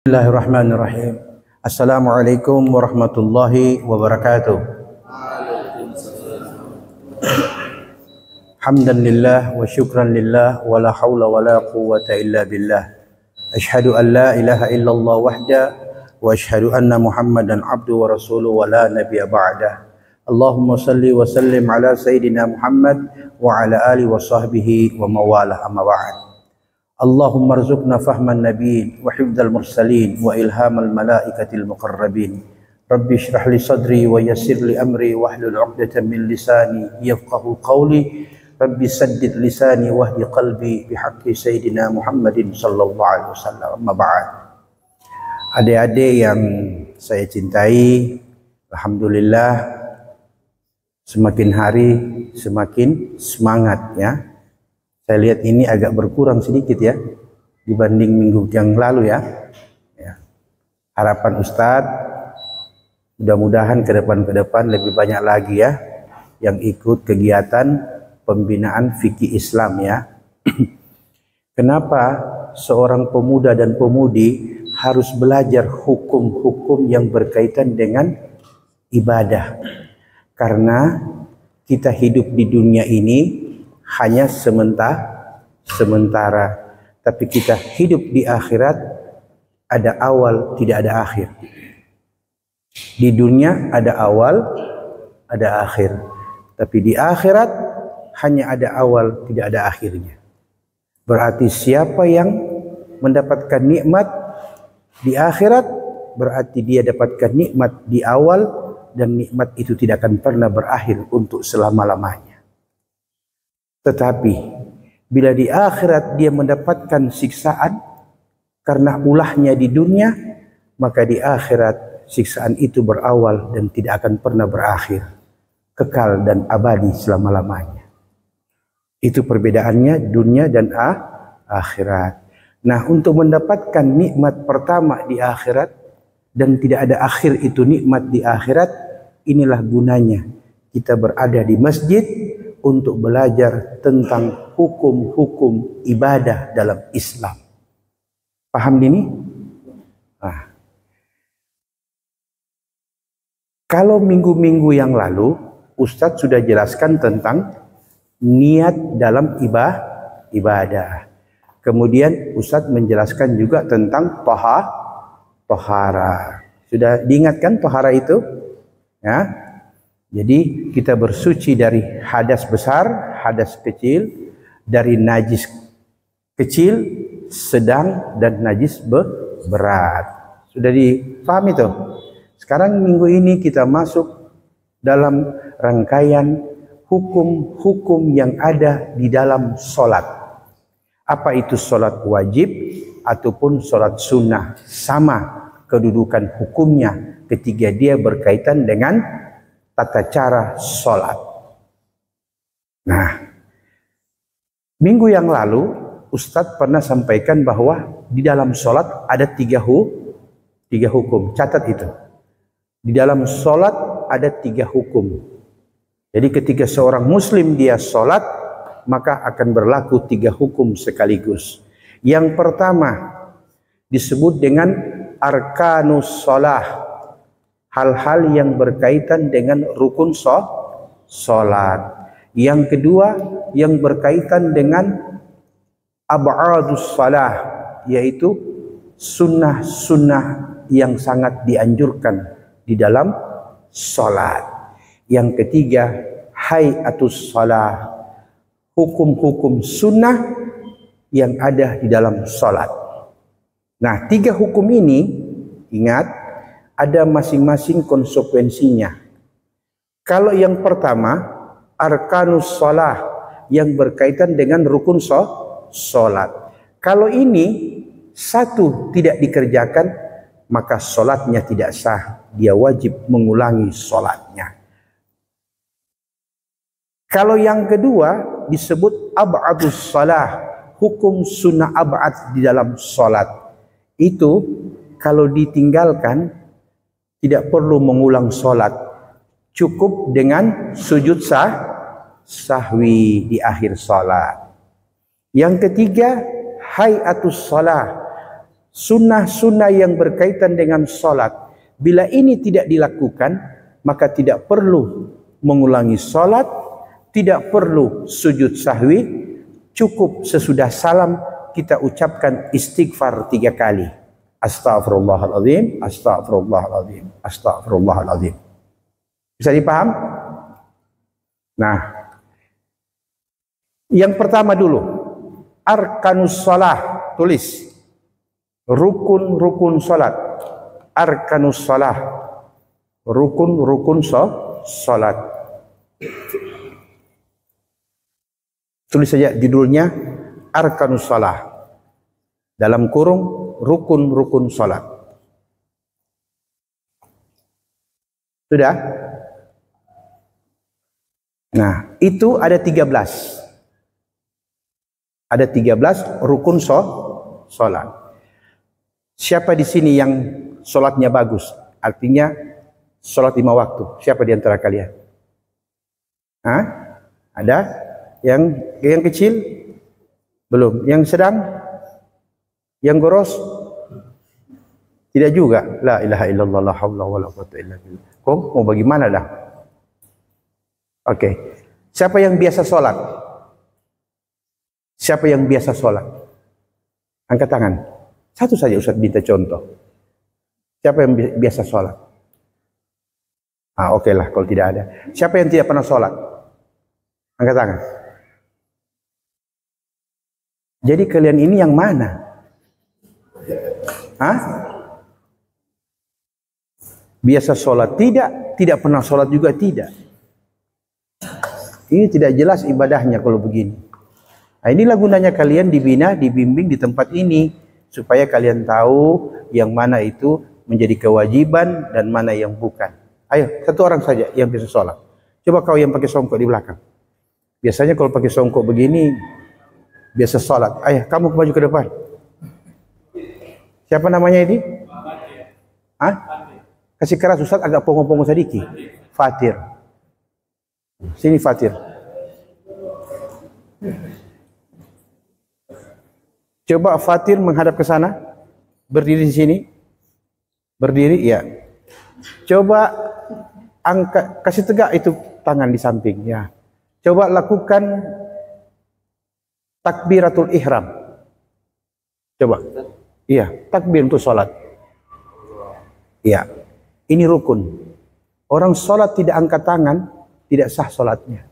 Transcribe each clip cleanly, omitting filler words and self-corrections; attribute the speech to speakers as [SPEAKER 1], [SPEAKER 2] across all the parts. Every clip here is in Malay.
[SPEAKER 1] Bismillahirrahmanirrahim. Assalamualaikum warahmatullahi wabarakatuh. Hamdan lillah wa syukran lillah wa la hawla wa la quwwata illa billah. Ashhadu an la ilaha illallah wahda wa ashhadu anna Muhammadan abdu wa rasuluh wa la nabiyya ba'dah. Allahumma salli wa sallim ala sayyidina Muhammad wa ala alihi wa sahbihi wa mawalah, amma ba'd. Allahumma rzuqna fahman nabiyyin wa hifdzal mursalin wa ilhamal malaikatil muqarrabin. Rabbi shrah li sadri wa yassir li amri wahlul 'uqdatam min lisani yafqahu qawli. Rabbi saddid lisani wahdi qalbi bihaqqi sayyidina Muhammadin sallallahu alaihi wasallam. Amma ba'd. Adik-adik yang saya cintai, alhamdulillah semakin hari semakin semangat ya. Saya lihat ini agak berkurang sedikit ya dibanding minggu yang lalu ya. Harapan Ustadz mudah-mudahan ke depan lebih banyak lagi ya yang ikut kegiatan pembinaan fikih Islam ya. Kenapa seorang pemuda dan pemudi harus belajar hukum-hukum yang berkaitan dengan ibadah? Karena kita hidup di dunia ini hanya sementara, tapi kita hidup di akhirat ada awal tidak ada akhir. Di dunia ada awal ada akhir, tapi di akhirat hanya ada awal tidak ada akhirnya. Berarti siapa yang mendapatkan nikmat di akhirat berarti dia dapatkan nikmat di awal, dan nikmat itu tidak akan pernah berakhir untuk selama-lamanya. Tetapi bila di akhirat dia mendapatkan siksaan karena ulahnya di dunia, maka di akhirat siksaan itu berawal dan tidak akan pernah berakhir, kekal dan abadi selama-lamanya. Itu perbedaannya dunia dan akhirat. Nah, untuk mendapatkan nikmat pertama di akhirat dan tidak ada akhir itu nikmat di akhirat, inilah gunanya kita berada di masjid untuk belajar tentang hukum-hukum ibadah dalam Islam. Paham ini? Kalau minggu-minggu yang lalu Ustadz sudah jelaskan tentang niat dalam ibadah. Kemudian Ustadz menjelaskan juga tentang tohara. Sudah diingatkan tohara itu? Ya. Jadi kita bersuci dari hadas besar, hadas kecil, dari najis kecil, sedang, dan najis berat. Sudah difahami tuh? Sekarang minggu ini kita masuk dalam rangkaian hukum-hukum yang ada di dalam sholat. Apa itu sholat wajib ataupun sholat sunnah? Sama kedudukan hukumnya ketika dia berkaitan dengan tata cara sholat. Nah, minggu yang lalu Ustadz pernah sampaikan bahwa di dalam sholat ada tiga hukum. Catat itu. Di dalam sholat ada tiga hukum. Jadi ketika seorang muslim dia sholat, maka akan berlaku tiga hukum sekaligus. Yang pertama disebut dengan arkanus sholah, hal-hal yang berkaitan dengan rukun sholat. Yang kedua yang berkaitan dengan ab'adus salah, yaitu sunnah-sunnah yang sangat dianjurkan di dalam sholat. Yang ketiga hayatus salah, hukum-hukum sunnah yang ada di dalam sholat. Nah, tiga hukum ini ingat ada masing-masing konsekuensinya. Kalau yang pertama, arkanus shalah, yang berkaitan dengan rukun sholat. Kalau ini satu tidak dikerjakan, maka sholatnya tidak sah. Dia wajib mengulangi sholatnya. Kalau yang kedua disebut ab'adus shalah, hukum sunnah ab'ad di dalam sholat. Itu kalau ditinggalkan tidak perlu mengulang sholat, cukup dengan sujud sahwi di akhir sholat. Yang ketiga hayatus shalah, sunnah-sunnah yang berkaitan dengan solat, bila ini tidak dilakukan, maka tidak perlu mengulangi solat, tidak perlu sujud sahwi, cukup sesudah salam kita ucapkan istighfar 3 kali. Astaghfirullahaladzim, astaghfirullahaladzim, astaghfirullahaladzim. Bisa dipaham? Nah, yang pertama dulu, arkanus salah, tulis. Rukun-rukun salat. Arkanus salah. Rukun-rukun salat. Tulis saja judulnya arkanus salah. Dalam kurung rukun-rukun salat. Sudah? Nah, itu ada 13. Ada 13 rukun salat. Siapa di sini yang salatnya bagus? Artinya salat 5 waktu. Siapa di antara kalian? Hah? Ada? Yang kecil? Belum. Yang sedang? Yang goros? Tidak juga. La ilaha illallah la haula wala quwwata illa billah. Kok mau bagaimana dah? Oke. Siapa yang biasa sholat? Siapa yang biasa sholat? Angkat tangan. Satu saja Ustaz minta contoh. Siapa yang biasa sholat? Oke lah kalau tidak ada. Siapa yang tidak pernah sholat? Angkat tangan. Jadi kalian ini yang mana? Hah? Biasa sholat tidak, tidak pernah sholat juga tidak. Ini tidak jelas ibadahnya kalau begini. Nah, inilah gunanya kalian dibina, dibimbing di tempat ini, supaya kalian tahu yang mana itu menjadi kewajiban dan mana yang bukan. Ayo, satu orang saja yang bisa sholat. Coba kau yang pakai songkok di belakang. Biasanya kalau pakai songkok begini, biasa sholat. Ayo, kamu maju ke depan. Siapa namanya ini? Hah? Kasih keras Ustaz, agak pongo-pongo sedikit. Fatir. Sini Fatir. Coba Fatir menghadap ke sana. Berdiri di sini. Berdiri, ya. Coba angkat, kasih tegak itu tangan di samping, ya. Coba lakukan takbiratul ihram. Coba. Iya, takbir untuk sholat. Iya. Ini rukun. Orang sholat tidak angkat tangan, tidak sah sholatnya.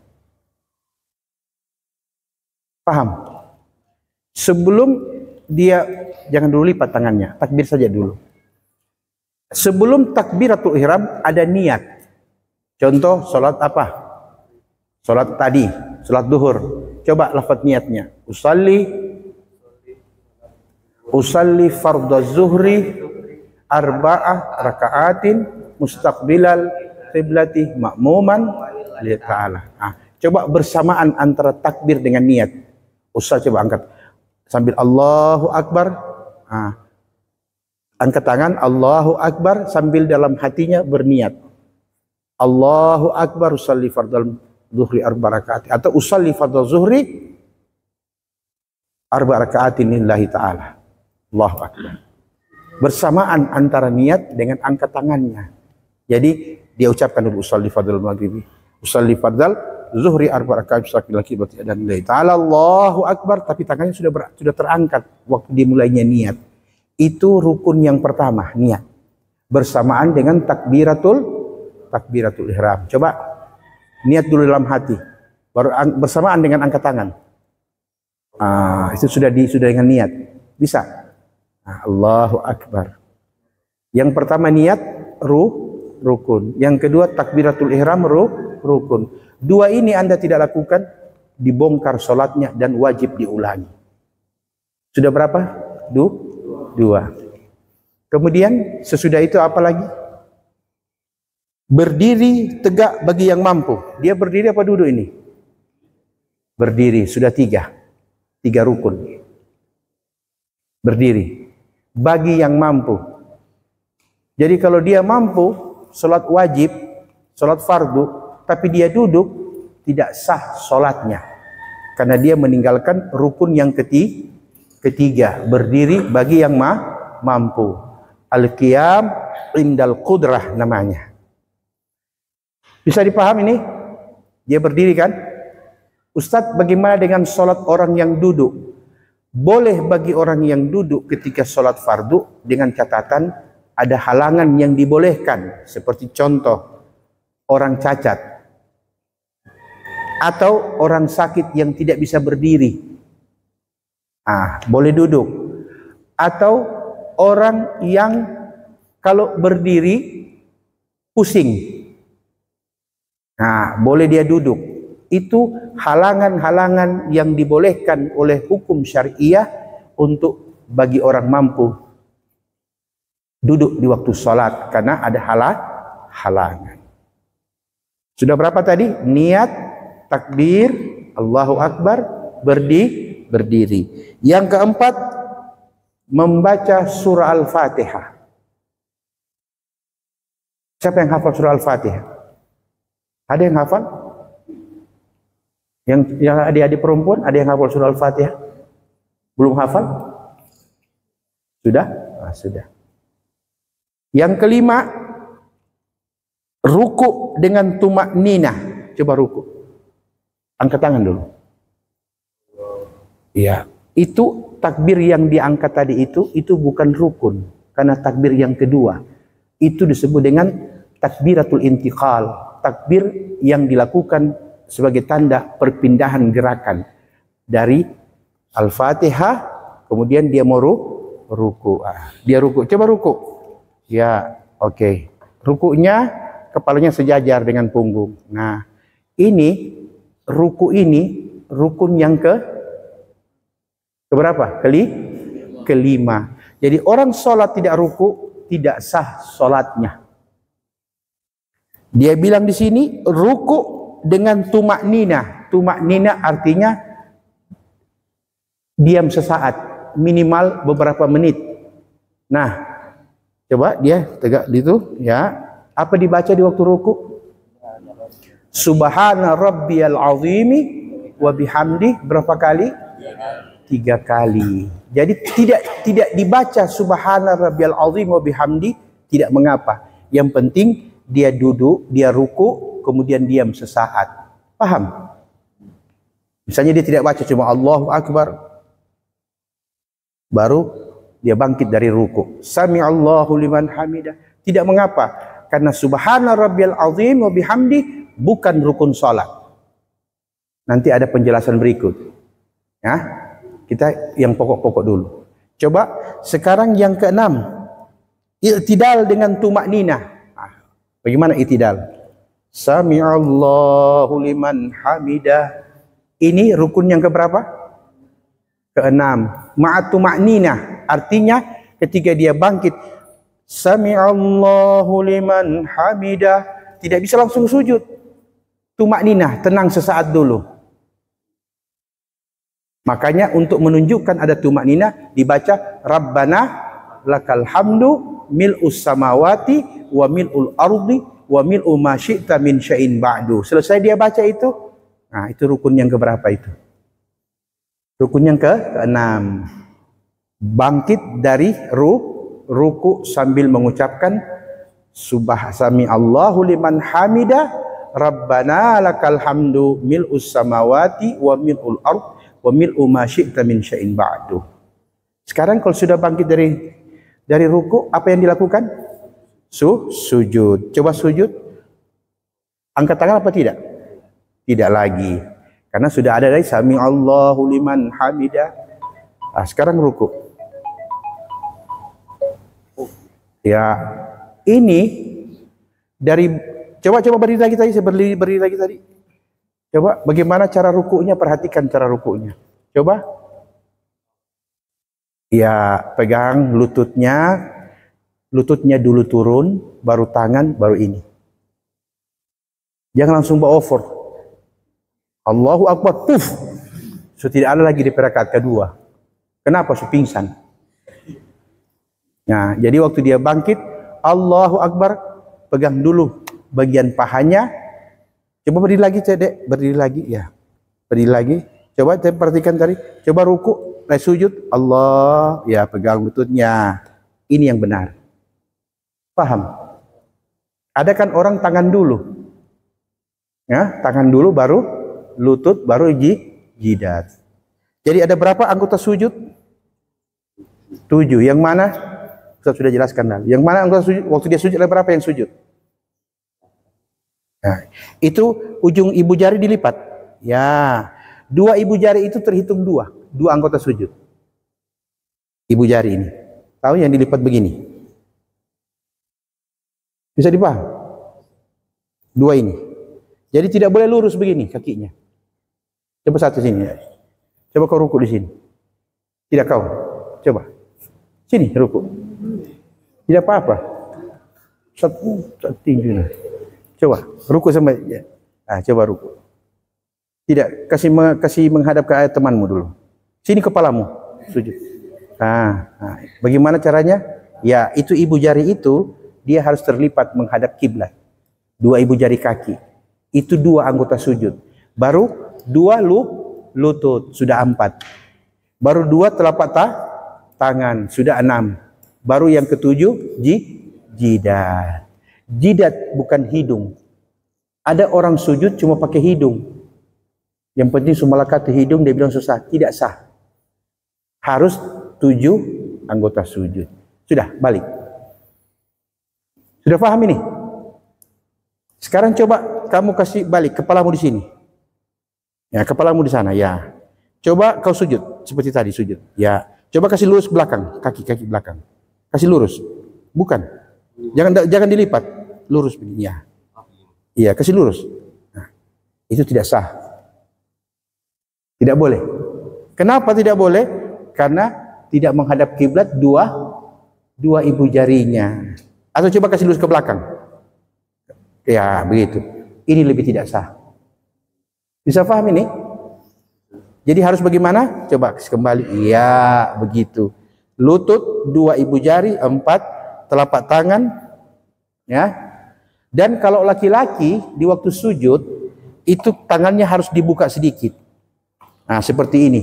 [SPEAKER 1] Paham? Sebelum dia, jangan dulu lipat tangannya, takbir saja dulu. Sebelum takbiratul ihram ada niat. Contoh sholat apa? Sholat tadi, sholat duhur. Coba lafaz niatnya. Usalli fardhu zuhri arba'ah raka'atin mustaqbilal qiblati ma'muman lillahi ta'ala. Coba bersamaan antara takbir dengan niat. Ustaz coba angkat sambil Allahu Akbar. Angkat tangan Allahu Akbar sambil dalam hatinya berniat. Allahu Akbar usalli fardhu zuhri arba' raka'atin, atau usalli fardhu zuhri arba' raka'atin lillahi ta'ala. Allahu Akbar. Bersamaan antara niat dengan angkat tangannya. Jadi dia ucapkan dulu usalli fardal maghribi, usalli fardal zuhri arba' raka'at mustaqbil qiblat dan lillahi ta'ala Allahu Akbar, tapi tangannya sudah terangkat waktu dimulainya niat. Itu rukun yang pertama, niat. Bersamaan dengan takbiratul ihram. Coba niat dulu dalam hati, baru bersamaan dengan angkat tangan. Itu sudah dengan niat. Bisa. Allahu Akbar. Yang pertama niat rukun. Yang kedua takbiratul ihram rukun. Dua ini Anda tidak lakukan, dibongkar sholatnya dan wajib diulangi. Sudah berapa? Dua. Kemudian sesudah itu apa lagi? Berdiri tegak bagi yang mampu. Dia berdiri apa duduk ini? Berdiri. Sudah 3 rukun. Berdiri bagi yang mampu. Jadi kalau dia mampu sholat wajib, sholat fardu, tapi dia duduk, tidak sah sholatnya, karena dia meninggalkan rukun yang ketiga, berdiri bagi yang mampu. Al-qiyam indal qudrah namanya. Bisa dipahami ini? Dia berdiri kan? Ustadz, bagaimana dengan solat orang yang duduk? Boleh bagi orang yang duduk ketika solat fardu dengan catatan ada halangan yang dibolehkan. Seperti contoh, orang cacat atau orang sakit yang tidak bisa berdiri. Boleh duduk. Atau orang yang kalau berdiri pusing. Boleh dia duduk. Itu halangan-halangan yang dibolehkan oleh hukum syariah untuk bagi orang mampu duduk di waktu sholat karena ada halangan. Sudah berapa tadi? Niat, takbir, Allahu Akbar, berdiri. Yang keempat, membaca surah Al-Fatihah. Siapa yang hafal surah Al-Fatihah? Ada yang hafal? Yang adik-adik perempuan ada yang hafal surah Al-Fatihah? Belum hafal? Sudah? Sudah. Yang kelima, ruku dengan tumak ninah. Coba ruku. Angkat tangan dulu. Ya, itu takbir yang diangkat tadi itu bukan rukun, karena takbir yang kedua itu disebut dengan takbiratul intiqal, takbir yang dilakukan sebagai tanda perpindahan gerakan dari Al-Fatihah, kemudian dia mau ruku. Dia ruku. Coba ruku. Ya, oke. Rukunya kepalanya sejajar dengan punggung. Nah, ini ruku ini rukun yang keberapa? Kelima. Jadi orang sholat tidak ruku tidak sah sholatnya. Dia bilang di sini ruku dengan tumak ninah. Tumak ninah artinya diam sesaat, minimal beberapa menit. Nah, coba dia tegak gitu, ya. Apa dibaca di waktu ruku? Subhana rabbiyal azimi wa bihamdi berapa kali? 3 kali. Jadi tidak dibaca subhana rabbiyal azim wa bihamdi, tidak mengapa. Yang penting dia duduk, dia ruku, kemudian diam sesaat. Paham? Misalnya dia tidak baca, cuma Allahu Akbar, baru dia bangkit dari ruku. Sami'allahu liman hamidah. Tidak mengapa, karena subhana rabbiyal azim wa bihamdi bukan rukun salat. Nanti ada penjelasan berikut. Ya, kita yang pokok-pokok dulu. Coba sekarang yang keenam, i'tidal dengan tumak ninah. Bagaimana i'tidal? Sami'allahu liman hamidah. Ini rukun yang keberapa? Keenam. Ma'at tumak ninah. Artinya ketika dia bangkit, Sami'allahu liman hamidah, tidak bisa langsung sujud. Tumak ninah, tenang sesaat dulu. Makanya untuk menunjukkan ada tumak ninah dibaca Rabbana lakal hamdu mil'us samawati wa mil'ul ardi wa mil'u ma syi'ta min syai'in ba'du. Selesai dia baca itu, nah itu rukun yang keberapa itu? Rukun yang keenam. Bangkit dari ruku sambil mengucapkan Sami Allahu liman hamidah Rabbana lakal hamdu mil'us samawati wa mil'ul ardi wa mil'u ma syi'ta min syai'in ba'du. Sekarang kalau sudah bangkit dari ruku, apa yang dilakukan? Sujud. Coba sujud. Angkat tangan apa tidak? Tidak lagi. Karena sudah ada dari Sami Allahu liman hamidah. Sekarang ruku. Ya, ini dari coba berdiri lagi tadi, saya berdiri lagi tadi. Coba bagaimana cara rukunya, perhatikan cara rukunya. Coba. Ya, pegang lututnya dulu turun, baru tangan, baru ini. Jangan langsung bawa over. Allahu Akbar, puff. So tidak ada lagi di rakaat kedua. Kenapa? So pingsan. Nah, jadi waktu dia bangkit, Allahu Akbar, pegang dulu bagian pahanya. Coba berdiri lagi, Cedek. Berdiri lagi, ya. Berdiri lagi. Coba perhatikan tadi. Coba ruku, naik sujud. Allah, ya pegang lututnya. Ini yang benar. Paham? Ada kan orang tangan dulu. Ya, tangan dulu baru lutut, baru jidat. Jadi ada berapa anggota sujud? 7. Yang mana? Saya sudah jelaskan tadi. Yang mana anggota sujud? Waktu dia sujud ada berapa yang sujud? Nah, itu ujung ibu jari dilipat. Ya, 2 ibu jari itu terhitung 2 anggota sujud. Ibu jari ini. Tahu yang dilipat begini? Bisa dipaham? 2 ini. Jadi tidak boleh lurus begini kakinya. Coba satu sini. Coba kau ruku di sini. Tidak kau. Coba. Sini ruku. Tidak apa-apa. Satu tinggi. Coba ruku sama. Coba ruku. Tidak, kasih menghadap ke ayat temanmu dulu. Sini kepalamu. Sujud. Bagaimana caranya? Ya, itu ibu jari itu dia harus terlipat menghadap kiblat. 2 ibu jari kaki. Itu 2 anggota sujud. Baru 2 lutut, sudah 4. Baru 2 telapak tangan, sudah 6. Baru yang ke-7 jidat. Jidat bukan hidung. Ada orang sujud cuma pakai hidung. Yang penting sumalakati hidung, dia bilang susah. Tidak sah. Harus 7 anggota sujud. Sudah, balik. Sudah paham ini? Sekarang coba kamu kasih balik kepalamu di sini. Ya, kepalamu di sana. Ya. Coba kau sujud seperti tadi sujud. Ya. Coba kasih lurus belakang, kaki belakang. Kasih lurus. Bukan. Jangan dilipat. Lurus begini. Ya. Iya, kasih lurus. Nah, itu tidak sah. Tidak boleh. Kenapa tidak boleh? Karena tidak menghadap kiblat 2 ibu jarinya. Atau coba kasih lurus ke belakang. Ya, begitu. Ini lebih tidak sah. Bisa paham ini? Jadi harus bagaimana? Coba kembali. Ya, begitu. Lutut, 2 ibu jari, 4 telapak tangan. Ya. Dan kalau laki-laki di waktu sujud, itu tangannya harus dibuka sedikit. Nah, seperti ini.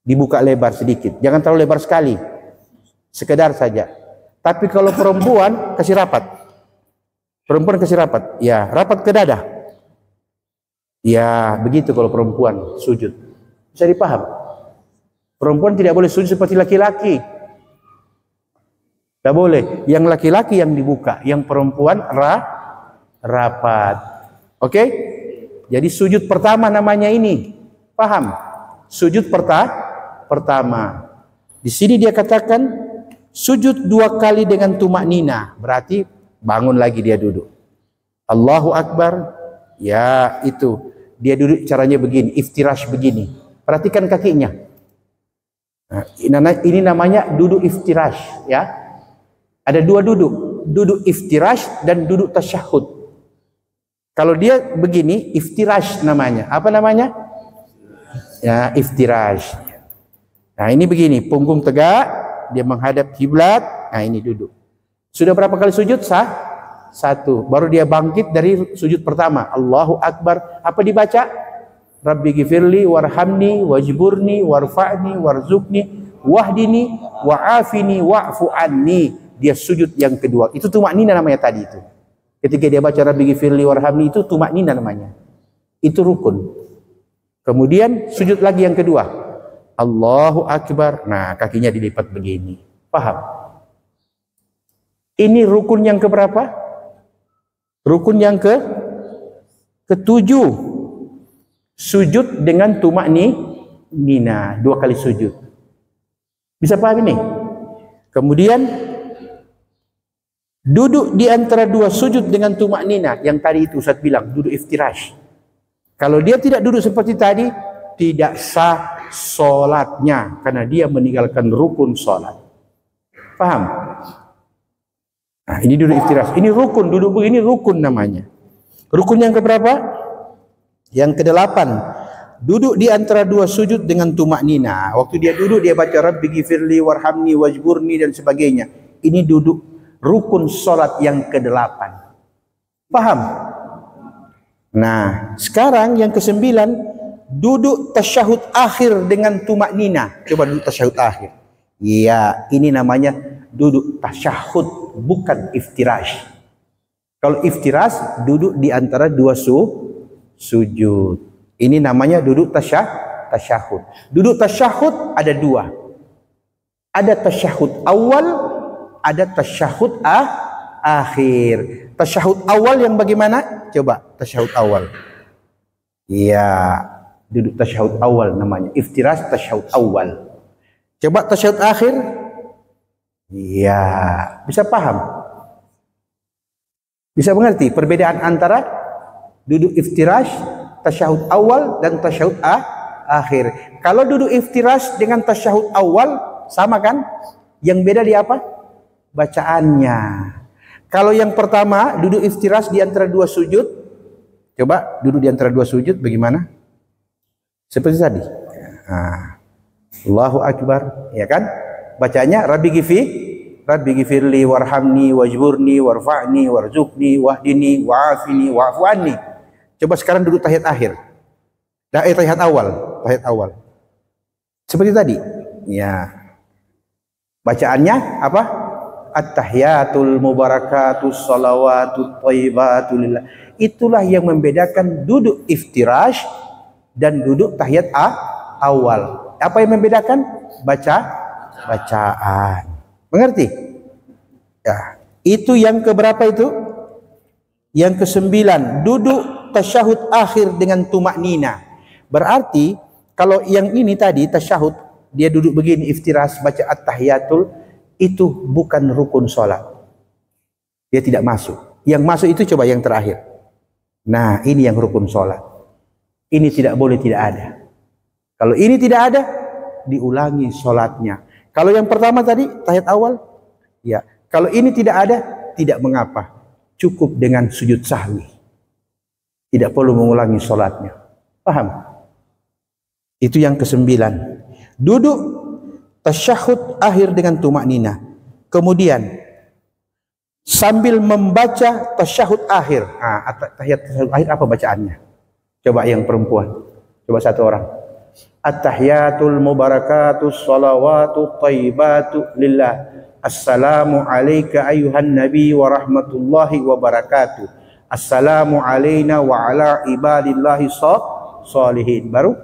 [SPEAKER 1] Dibuka lebar sedikit. Jangan terlalu lebar sekali. Sekedar saja. Tapi kalau perempuan, kasih rapat. Perempuan kasih rapat. Ya, rapat ke dada. Ya, begitu kalau perempuan sujud. Bisa dipaham? Perempuan tidak boleh sujud seperti laki-laki. Tidak boleh. Yang laki-laki yang dibuka, yang perempuan rapat. Oke? Jadi sujud pertama namanya ini. Paham? Sujud pertama. Di sini dia katakan sujud 2 kali dengan tumak nina. Berarti bangun lagi dia duduk. Allahu Akbar. Ya, itu. Dia duduk caranya begini, iftirash begini. Perhatikan kakinya. Nah, ini namanya duduk iftirash, ya. Ada 2 duduk. Duduk iftirash dan duduk tasyahud. Kalau dia begini, iftirash namanya. Apa namanya? Ya, iftirash. Nah, ini begini, punggung tegak, dia menghadap kiblat. Nah, ini duduk. Sudah berapa kali sujud? 1. Baru dia bangkit dari sujud pertama. Allahu Akbar. Apa dibaca? Rabbi gifirli warhamni wajburni warfa'ni warzukni wahdini wa'afini wa'fu anni. Dia sujud yang kedua. Itu tumaknina namanya tadi itu. Ketika dia baca Rabbi gifirli warhamni, itu tumaknina namanya. Itu rukun. Kemudian sujud lagi yang kedua. Allahu Akbar. Nah, kakinya dilipat begini. Paham? Ini rukun yang keberapa? Rukun yang ke-7. Sujud dengan tumak nina. 2 kali sujud. Bisa paham ini? Kemudian duduk di antara 2 sujud dengan tumak nina. Yang tadi itu Ustaz bilang, duduk iftirash. Kalau dia tidak duduk seperti tadi, tidak sah solatnya. Karena dia meninggalkan rukun solat. Paham? Nah, ini duduk iftirash. Ini rukun, duduk begini rukun namanya. Rukun yang keberapa? Yang ke-8. Duduk di antara 2 sujud dengan tumak nina. Waktu dia duduk, dia baca Rabbi gifirli warhamni wajburni dan sebagainya. Ini duduk rukun solat yang ke-8. Paham? Nah, sekarang yang ke-9, duduk tasyahud akhir dengan tumak nina. Coba duduk tasyahud akhir. Iya, ini namanya duduk tasyahud, bukan iftirash. Kalau iftirash duduk di antara dua sujud. Ini namanya duduk tasyahud. Duduk tasyahud ada dua. Ada tasyahud awal, ada tasyahud akhir. Tasyahud awal yang bagaimana? Coba tasyahud awal. Ya, duduk tasyahud awal namanya. Iftirash tasyahud awal. Coba tasyahud akhir. Ya, bisa paham? Bisa mengerti perbedaan antara duduk iftirash, tasyahud awal dan tasyahud akhir. Kalau duduk iftirash dengan tasyahud awal sama kan? Yang beda di apa? Bacaannya. Kalau yang pertama duduk iftirash di antara dua sujud, coba duduk di antara dua sujud bagaimana? Seperti tadi. Allahu Akbar, ya kan? Bacanya Rabbi gifirli warhamni wajburni warfa'ni warzuqni wahdini wa'afini wa'fu anni. Coba sekarang duduk tahiyat akhir. Tahiyat awal. Seperti tadi. Ya. Bacaannya apa? At-tahiyatul mubarakatus salawatut thayyibatu lillah. Itulah yang membedakan duduk iftirash dan duduk tahiyat awal. Apa yang membedakan? Bacaan. Mengerti? Ya, itu yang keberapa itu? Yang ke-9, duduk tasyahud akhir dengan tumak nina. Berarti kalau yang ini tadi tasyahud, dia duduk begini iftirash baca at-tahiyatul, itu bukan rukun salat. Dia tidak masuk. Yang masuk itu coba yang terakhir. Nah, ini yang rukun salat. Ini tidak boleh tidak ada. Kalau ini tidak ada, diulangi salatnya. Kalau yang pertama tadi tahiyat awal, ya. Kalau ini tidak ada, tidak mengapa. Cukup dengan sujud sahwi. Tidak perlu mengulangi salatnya. Paham? Itu yang ke-9. Duduk tasyahud akhir dengan tumak nina. Kemudian sambil membaca tasyahud akhir. Tahiyat tasyahud akhir apa bacaannya? Coba yang perempuan. Coba satu orang. At-tahiyatul mubarakatus salawatut thayyibatu lillah. Assalamu alayka ayuhan nabi wa rahmatullahi wa barakatuh. Assalamu alayna wa ala ibadillahi salihin. Baru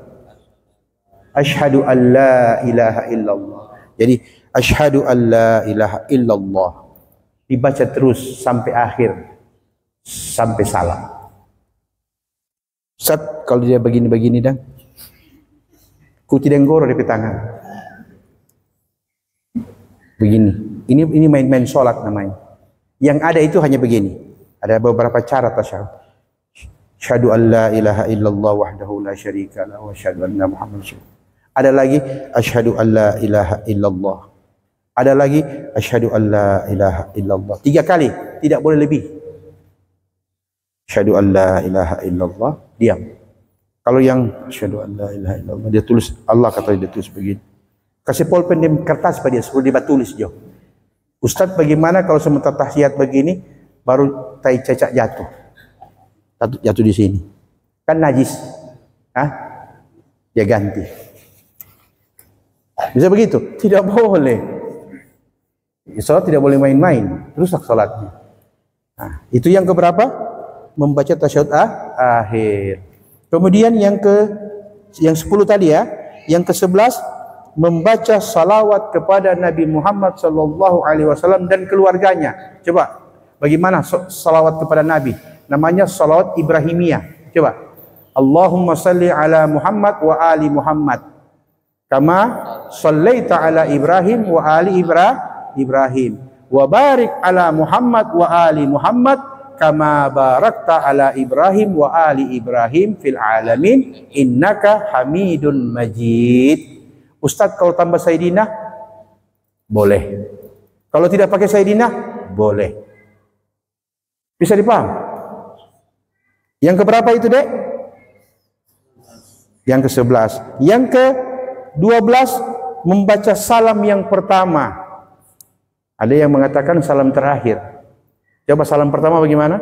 [SPEAKER 1] asyhadu an la ilaha illallah. Jadi asyhadu an la ilaha illallah. Dibaca terus sampai akhir, sampai salam. Ustaz, kalau dia begini-begini dan ku tidak ngoro di tangan. Begini. Ini main-main sholat namanya. Yang ada itu hanya begini. Ada beberapa cara tasyahud. Asyhadu an la ilaha illallah wahdahu la syarika lahu wa asyhadu anna Muhammadan rasulullah. Ada lagi asyhadu an la ilaha illallah. Ada lagi asyhadu an la ilaha illallah. 3 kali, tidak boleh lebih. Asyhadu an la ilaha illallah, diam. Kalau yang asyhadu an la ilaha illallah, dia tulis, Allah kata dia tulis begini. Kasih pulpen di kertas pada dia, suruh dia tulis jo. Ustaz, bagaimana kalau sementara tahiyat begini baru tai cecak jatuh? Jatuh di sini. Kan najis. Dia ganti. Bisa begitu? Tidak boleh. Salat tidak boleh main-main, rusak salatnya. Itu yang keberapa? Membaca tasyahud akhir. Kemudian yang 10 tadi ya, yang ke-11 membaca salawat kepada Nabi Muhammad sallallahu alaihi wasallam dan keluarganya. Coba, bagaimana salawat kepada Nabi? Namanya salawat Ibrahimiyah. Coba. Allahumma salli ala Muhammad wa ali Muhammad. Kama sallaita ala Ibrahim wa ali Ibrahim. Wa barik ala Muhammad wa ali Muhammad kama barakta ala Ibrahim wa ali Ibrahim fil alamin innaka Hamidun Majid. Ustaz, kalau tambah Sayyidina boleh. Kalau tidak pakai Sayyidina boleh. Bisa dipaham? Yang keberapa itu, Dek? Yang ke-11. Yang ke-12 membaca salam yang pertama. Ada yang mengatakan salam terakhir. Coba salam pertama bagaimana?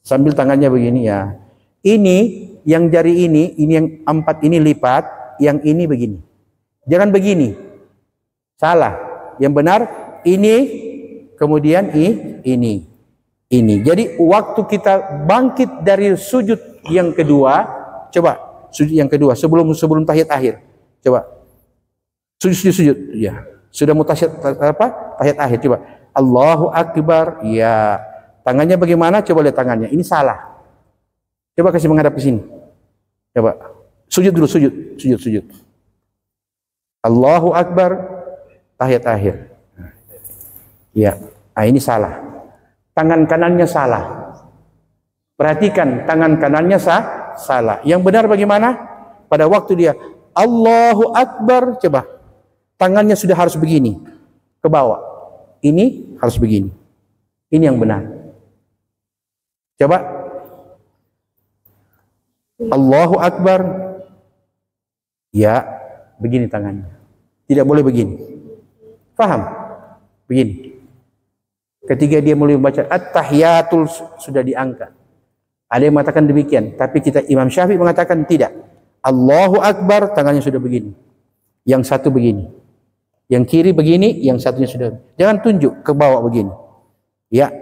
[SPEAKER 1] Sambil tangannya begini ya. Ini yang jari ini yang 4 ini lipat, yang ini begini. Jangan begini. Salah. Yang benar Ini, kemudian ini. Jadi waktu kita bangkit dari sujud yang kedua, coba sujud yang kedua sebelum tahiyat akhir. Coba sujud ya. Sudah mau tahiyat akhir, coba Allahu Akbar, ya. Tangannya bagaimana? Coba lihat tangannya. Ini salah. Coba kasih menghadap ke sini. Coba sujud dulu, sujud. Allahu Akbar, tahiyat akhir. Ya, ini salah. Tangan kanannya salah. Perhatikan, tangan kanannya salah. Yang benar bagaimana? Pada waktu dia Allahu Akbar, coba tangannya sudah harus begini ke bawah. Ini harus begini. Ini yang benar. Coba Allahu Akbar. Ya, begini tangannya. Tidak boleh begini. Paham? Begini. Ketika dia mulai membaca at-tahiyatul sudah diangkat. Ada yang mengatakan demikian, tapi Imam Syafi'i mengatakan tidak. Allahu Akbar, tangannya sudah begini. Yang satu begini. Yang kiri begini, yang satunya sudah. Jangan tunjuk ke bawah begini. Ya.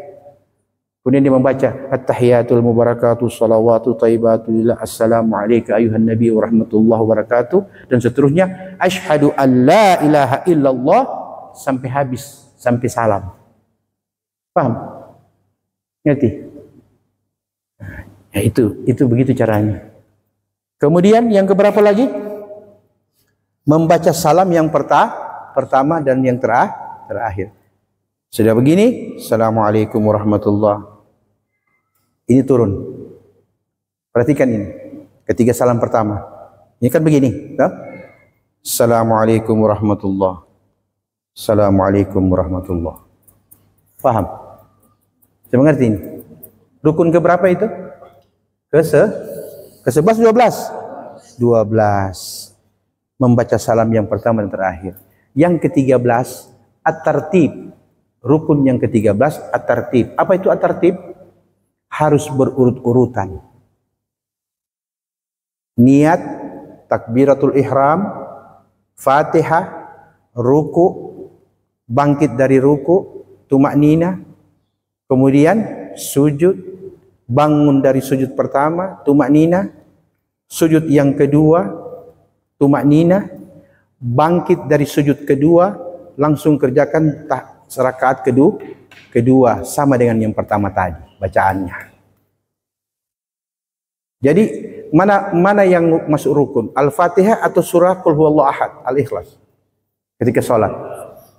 [SPEAKER 1] Kemudian dia membaca at-tahiyatul mubarakatuh salawatu thayyibatu lillah assalamu alayka ayuhan nabi wa rahmatullahi wa barakatuh dan seterusnya asyhadu an la ilaha illallah sampai habis, sampai salam. Paham? Ngerti? Ya itu begitu caranya. Kemudian yang keberapa lagi? Membaca salam yang pertama dan yang terakhir. Sudah begini, assalamualaikum warahmatullahi. Ini turun. Perhatikan ini. Ketika salam pertama. Ini kan begini. Tak? Assalamualaikum warahmatullahi. Assalamualaikum warahmatullahi. Paham? Saya mengerti ini. Rukun keberapa itu? Ke-11, 12. 12. Membaca salam yang pertama dan terakhir. Yang ke-13, at-tartib. Rukun yang ke-13, at-tartib. Apa itu at-tartib? Harus berurut-urutan. Niat, takbiratul ihram, Fatihah, ruku, bangkit dari ruku, tumaknina, kemudian sujud, bangun dari sujud pertama, tumaknina, sujud yang kedua, tumaknina, bangkit dari sujud kedua, langsung kerjakan rakaat kedua sama dengan yang pertama tadi bacaannya. Jadi mana yang masuk rukun? Al-Fatihah atau surah Qul Huwallahu Ahad, Al-Ikhlas. Ketika sholat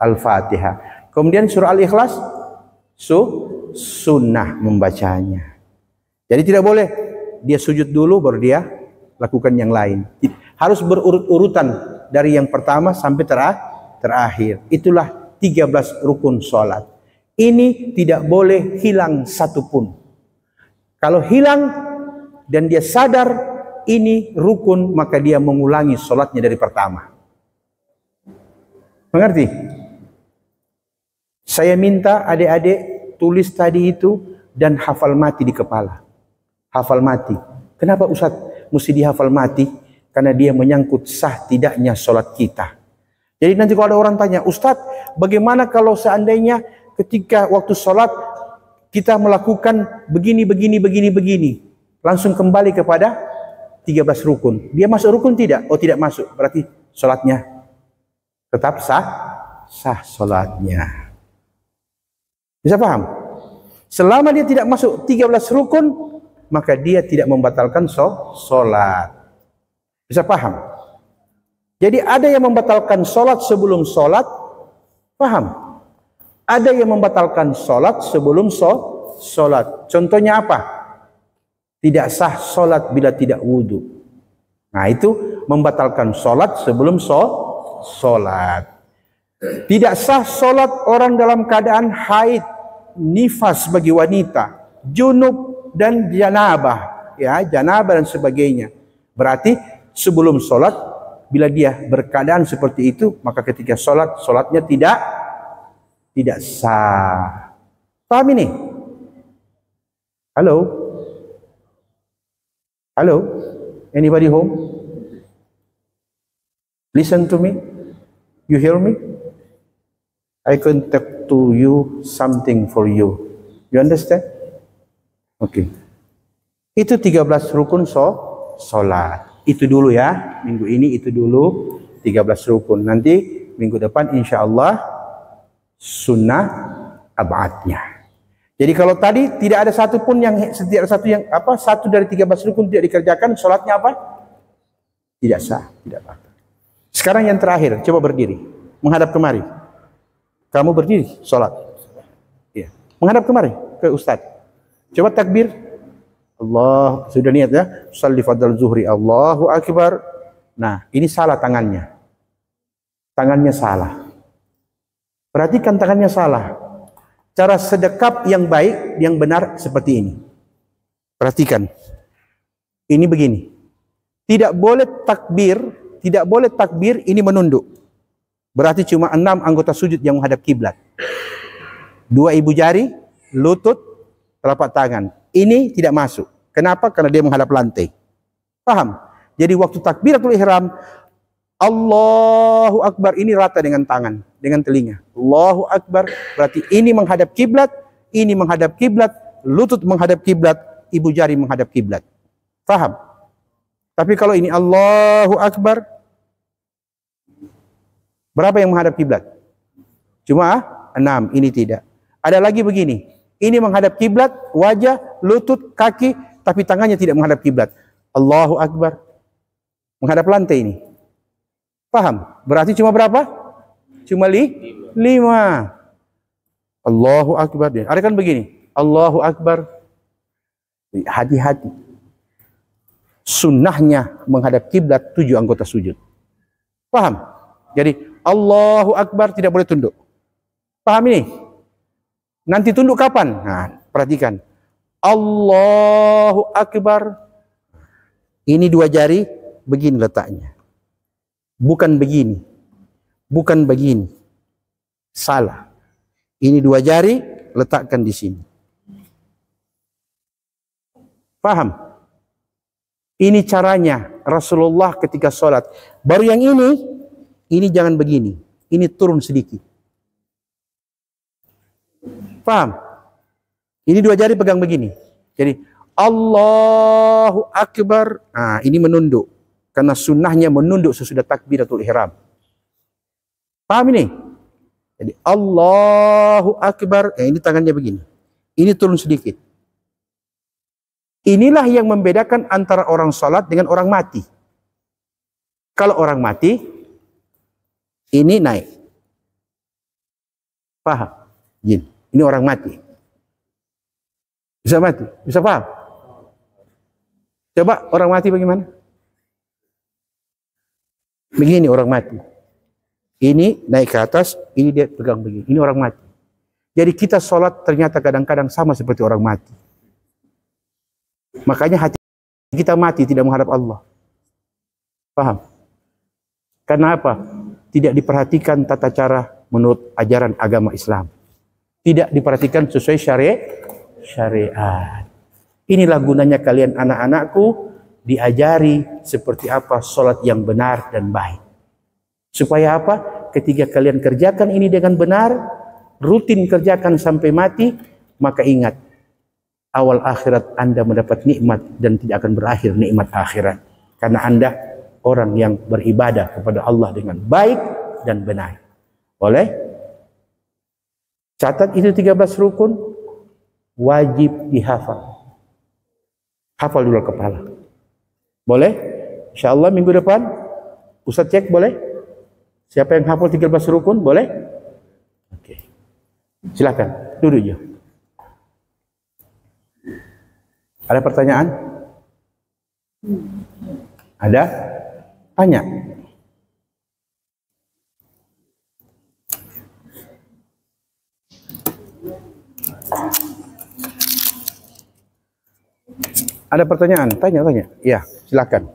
[SPEAKER 1] Al-Fatihah. Kemudian surah Al-Ikhlas sunnah membacanya. Jadi tidak boleh dia sujud dulu baru dia lakukan yang lain. Harus berurut-urutan dari yang pertama sampai terakhir. Itulah 13 rukun sholat. Ini tidak boleh hilang satupun. Kalau hilang dan dia sadar ini rukun, maka dia mengulangi sholatnya dari pertama. Mengerti? Saya minta adik-adik tulis tadi itu dan hafal mati di kepala. Hafal mati. Kenapa Ustaz mesti dihafal mati? Karena dia menyangkut sah tidaknya sholat kita. Jadi nanti kalau ada orang tanya, Ustaz, bagaimana kalau seandainya ketika waktu sholat kita melakukan begini, langsung kembali kepada 13 rukun. Dia masuk rukun tidak? Oh tidak masuk. Berarti sholatnya tetap sah sholatnya. Bisa paham? Selama dia tidak masuk 13 rukun, maka dia tidak membatalkan sholat. Bisa paham? Jadi ada yang membatalkan sholat sebelum sholat, paham? Ada yang membatalkan sholat sebelum sholat. Contohnya apa? Tidak sah sholat bila tidak wudhu. Nah itu membatalkan sholat sebelum sholat. Tidak sah sholat orang dalam keadaan haid, nifas bagi wanita, junub dan janabah, ya janabah dan sebagainya. Berarti sebelum sholat, bila dia berkeadaan seperti itu, maka ketika sholatnya tidak sah. Paham ini? Halo? Halo? Anybody home? Listen to me? You hear me? I can talk to you something for you. You understand? Okay. Itu 13 rukun solat. Itu dulu ya. Minggu ini itu dulu 13 rukun. Nanti minggu depan insya-Allah sunnah ab'adnya. Jadi kalau tadi tidak ada satu pun yang satu dari 13 rukun tidak dikerjakan, salatnya apa? Tidak sah, tidak apa. Sekarang yang terakhir, coba berdiri, menghadap kemari. Kamu berdiri, salat. Ya. Menghadap kemari ke Ustaz. Coba takbir. Allah, sudah niat ya. Shalli fadal zuhri, Allahu akbar. Nah, ini salah tangannya. Tangannya salah. Perhatikan tangannya salah. Cara sedekap yang baik, yang benar seperti ini. Perhatikan. Ini begini. Tidak boleh takbir ini menunduk. Berarti cuma 6 anggota sujud yang menghadap kiblat. 2 ibu jari, lutut, telapak tangan. Ini tidak masuk. Kenapa? Karena dia menghadap lantai. Paham? Jadi waktu takbiratul ihram, Allahu Akbar, ini rata dengan tangan, dengan telinga. Allahu Akbar, berarti ini menghadap kiblat, ini menghadap kiblat, lutut menghadap kiblat, ibu jari menghadap kiblat. Paham? Tapi kalau ini Allahu Akbar, berapa yang menghadap kiblat? Cuma 6, ini tidak. Ada lagi begini, ini menghadap kiblat, wajah, lutut, kaki, tapi tangannya tidak menghadap kiblat. Allahu Akbar, menghadap lantai ini. Paham? Berarti cuma berapa? Cuma 5. Allahu Akbar. Ada kan begini, Allahu Akbar. Hati-hati. Sunnahnya menghadap kiblat 7 anggota sujud. Paham? Jadi Allahu Akbar tidak boleh tunduk. Paham ini? Nanti tunduk kapan? Nah, perhatikan. Allahu Akbar. Ini 2 jari begini letaknya. Bukan begini. Bukan begini. Salah. Ini 2 jari letakkan di sini. Paham? Ini caranya Rasulullah ketika sholat. Baru yang ini jangan begini. Ini turun sedikit. Paham? Ini 2 jari pegang begini. Jadi Allahu Akbar. Nah, ini menunduk. Karena sunnahnya menunduk sesudah takbiratul ihram. Paham ini? Jadi Allahu Akbar. Ini tangannya begini. Ini turun sedikit. Inilah yang membedakan antara orang sholat dengan orang mati. Kalau orang mati, ini naik. Paham? Ini orang mati. Bisa mati? Bisa paham? Coba orang mati bagaimana? Begini orang mati. Ini naik ke atas, ini dia pegang begini. Ini orang mati. Jadi kita sholat ternyata kadang-kadang sama seperti orang mati. Makanya hati kita mati tidak menghadap Allah. Paham? Karena apa? Tidak diperhatikan tata cara menurut ajaran agama Islam. Tidak diperhatikan sesuai syariat. Inilah gunanya kalian anak-anakku diajari seperti apa sholat yang benar dan baik. Supaya apa? Ketika kalian kerjakan ini dengan benar, rutin kerjakan sampai mati, maka ingat, awal akhirat Anda mendapat nikmat dan tidak akan berakhir nikmat akhirat. Karena Anda orang yang beribadah kepada Allah dengan baik dan benar. Boleh? Catat itu 13 rukun, wajib dihafal. Hafal dulu kepala. Boleh? InsyaAllah minggu depan Ustaz cek boleh? Siapa yang hafal 13 rukun? Boleh? Oke. Silakan, duduk aja. Ada pertanyaan? Ada? Tanya. Ada pertanyaan? Tanya. Ya, silakan.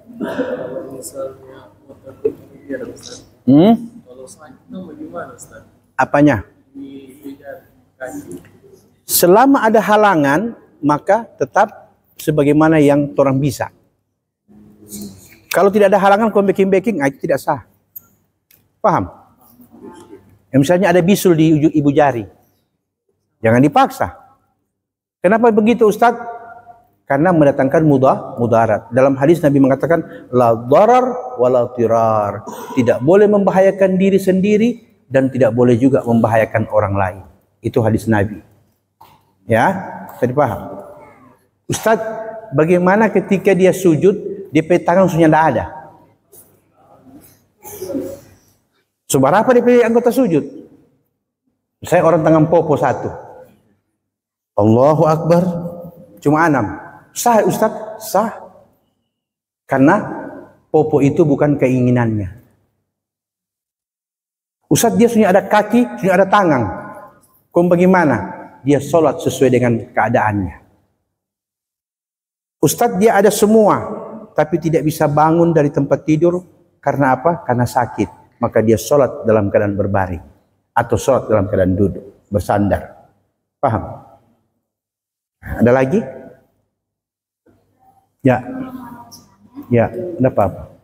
[SPEAKER 2] Kalau sakitnya bagaimana, Ustaz?
[SPEAKER 1] Apanya? Selama ada halangan, maka tetap sebagaimana yang orang bisa. Kalau tidak ada halangan, baking, itu tidak sah. Paham? Misalnya ada bisul di ujung ibu jari. Jangan dipaksa. Kenapa begitu Ustaz? Karena mendatangkan mudarat. Dalam hadis Nabi mengatakan la darar wala tirar. Tidak boleh membahayakan diri sendiri dan tidak boleh juga membahayakan orang lain. Itu hadis Nabi. Ya, bisa dipaham. Ustaz, bagaimana ketika dia sujud, DP tangan sudah tidak ada? Seberapa DP anggota sujud? Saya orang tangan popo 1. Allahu Akbar. Cuma 6. Sah Ustaz? Sah. Karena popo itu bukan keinginannya. Ustaz, dia sudah ada kaki, sudah ada tangan. Kau bagaimana? Dia sholat sesuai dengan keadaannya. Ustaz, dia ada semua, tapi tidak bisa bangun dari tempat tidur. Karena apa? Karena sakit. Maka dia sholat dalam keadaan berbaring. Atau sholat dalam keadaan duduk, bersandar. Paham? Ada lagi? Ya. Ya, ada apa-apa?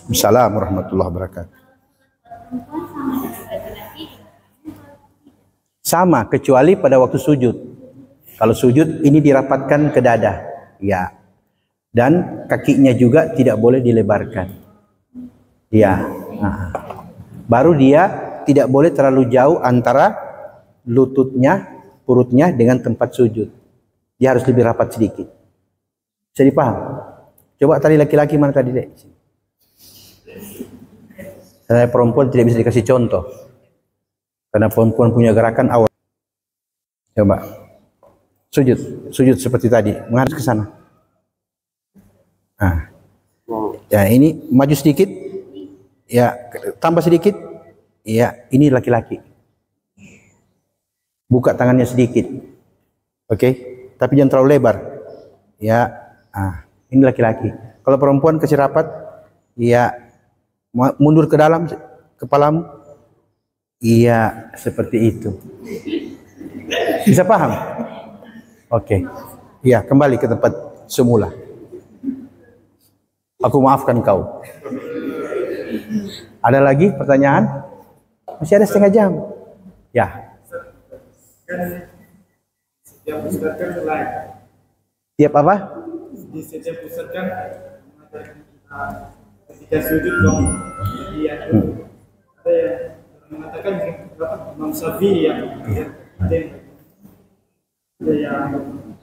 [SPEAKER 1] Assalamualaikum warahmatullahi wabarakatuh. Sama, kecuali pada waktu sujud. Kalau sujud, ini dirapatkan ke dada. Ya. Dan kakinya juga tidak boleh dilebarkan. Ya, baru dia tidak boleh terlalu jauh antara lututnya, perutnya dengan tempat sujud. Dia harus lebih rapat sedikit. Bisa dipaham? Coba tadi laki-laki mana tadi, Dek? Saya perempuan tidak bisa dikasih contoh. Karena perempuan punya gerakan awal. Coba. Sujud seperti tadi, menghadap ke sana. Nah. Ya, ini maju sedikit. Ya, tambah sedikit. Ya, ini laki-laki. Buka tangannya sedikit. Oke, tapi jangan terlalu lebar. Ya, ini laki-laki. Kalau perempuan kasih rapat, ya mundur ke dalam kepalamu. Iya, seperti itu. Bisa paham? Oke. Ya, kembali ke tempat semula. Aku maafkan kau. Ada lagi pertanyaan? Masih ada setengah jam. Ya.
[SPEAKER 2] Setiap ustaz kan lain.
[SPEAKER 1] Tiap apa?
[SPEAKER 2] Di setiap ustaz kan ketika sujud dong. Iya. Ada yang mengatakan Imam Syafi'i yang ada yang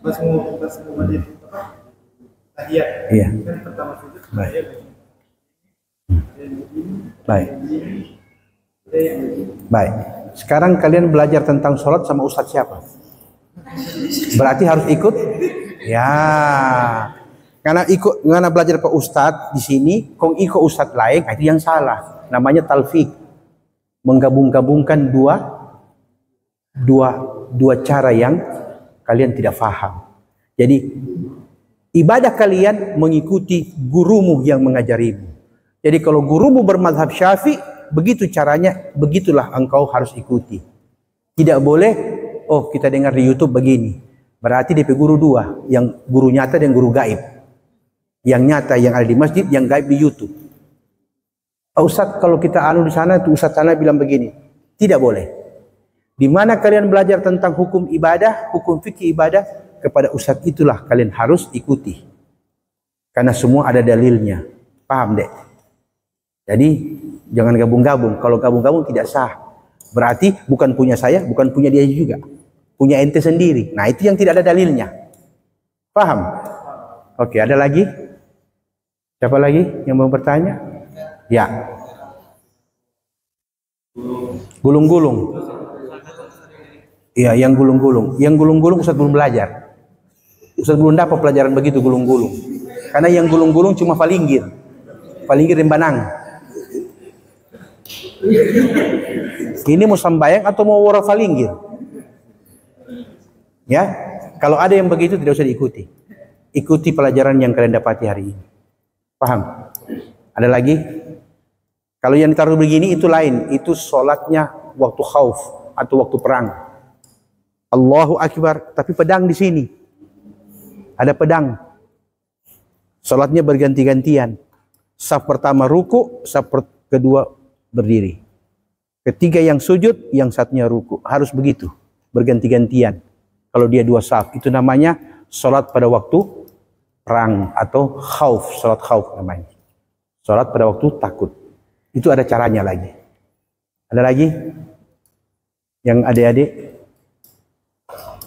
[SPEAKER 2] pas mau wajib tahiyat.
[SPEAKER 1] Iya.
[SPEAKER 2] Kan pertama sujud tahiyat.
[SPEAKER 1] Baik. Sekarang kalian belajar tentang sholat sama ustadz siapa? Berarti harus ikut? Ya. Karena belajar ke ustadz di sini, kong ikut ustadz lain, itu yang salah. Namanya talfik. Menggabung-gabungkan dua cara yang kalian tidak faham. Jadi ibadah kalian mengikuti gurumu yang mengajarimu. Jadi kalau gurumu bermadzhab Syafi'i, begitu caranya, begitulah engkau harus ikuti. Tidak boleh, oh kita dengar di YouTube begini. Berarti DP guru 2, yang guru nyata dan guru gaib. Yang nyata yang ada di masjid, yang gaib di YouTube. Ustaz, kalau kita anu di sana, itu Ustaz sana bilang begini. Tidak boleh. Di mana kalian belajar tentang hukum ibadah, hukum fikih ibadah, kepada Ustaz itulah kalian harus ikuti. Karena semua ada dalilnya. Paham, Dek? Jadi jangan gabung-gabung. Kalau gabung-gabung tidak sah. Berarti bukan punya saya, bukan punya dia juga. Punya ente sendiri. Nah, itu yang tidak ada dalilnya. Paham? Oke, ada lagi? Siapa lagi yang mau bertanya? Ya. Gulung-gulung. Iya, yang gulung-gulung. Yang gulung-gulung Ustaz belum belajar. Ustaz belum dapat pelajaran begitu gulung-gulung. Karena yang gulung-gulung cuma falinggir. Falinggir dan banang. Ini mau sambayang atau mau wara falinggir? Ya, kalau ada yang begitu tidak usah diikuti. Ikuti pelajaran yang kalian dapati hari ini. Paham? Ada lagi? Kalau yang ditaruh begini itu lain. Itu sholatnya waktu khauf atau waktu perang. Allahu Akbar, tapi pedang di sini. Ada pedang. Sholatnya berganti-gantian. Saf pertama ruku, saf kedua berdiri. Ketiga yang sujud, yang satunya ruku. Harus begitu, berganti-gantian. Kalau dia dua saf, itu namanya salat pada waktu perang atau khauf, salat khauf namanya. Salat pada waktu takut. Itu ada caranya lagi. Ada lagi? Yang adik-adik?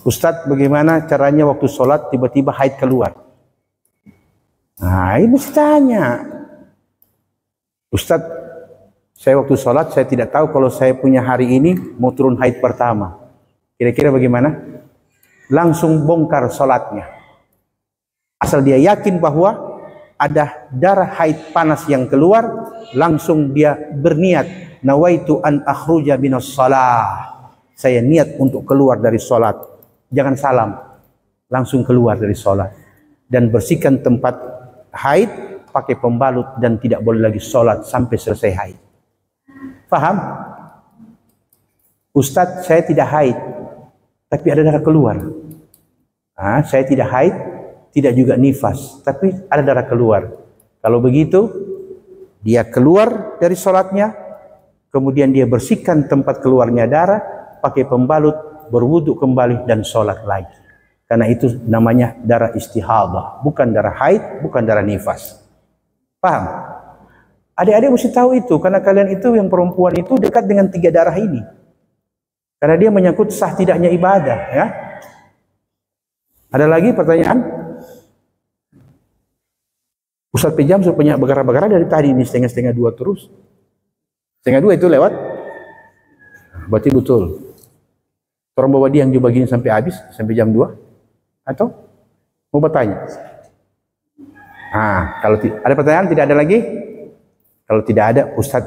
[SPEAKER 1] Ustadz, bagaimana caranya waktu salat tiba-tiba haid keluar? Nah, ini mesti tanya. Ustadz, saya waktu salat saya tidak tahu kalau saya punya hari ini mau turun haid pertama. Kira-kira bagaimana? Langsung bongkar salatnya. Asal dia yakin bahwa ada darah haid panas yang keluar, langsung dia berniat, nawaitu an akhruja minas shalah. Saya niat untuk keluar dari salat. Jangan salam. Langsung keluar dari salat dan bersihkan tempat haid pakai pembalut dan tidak boleh lagi salat sampai selesai haid. Faham? Ustadz, saya tidak haid, tapi ada darah keluar. Saya tidak haid, tidak juga nifas, tapi ada darah keluar. Kalau begitu, dia keluar dari sholatnya, kemudian dia bersihkan tempat keluarnya darah, pakai pembalut, berwudu kembali dan sholat lagi. Karena itu namanya darah istihadah, bukan darah haid, bukan darah nifas. Paham? Adik-adik mesti tahu itu, karena kalian itu yang perempuan itu dekat dengan tiga darah ini. Karena dia menyangkut sah tidaknya ibadah, ya. Ada lagi pertanyaan? Ustaz Pejam sudah punya bagara-bagara dari tadi ini setengah-setengah dua terus. Setengah dua itu lewat. Berarti betul. Orang bawa dia yang juga begini sampai habis, sampai jam 2? Atau mau bertanya? Kalau ada pertanyaan, tidak ada lagi? Kalau tidak ada, Ustaz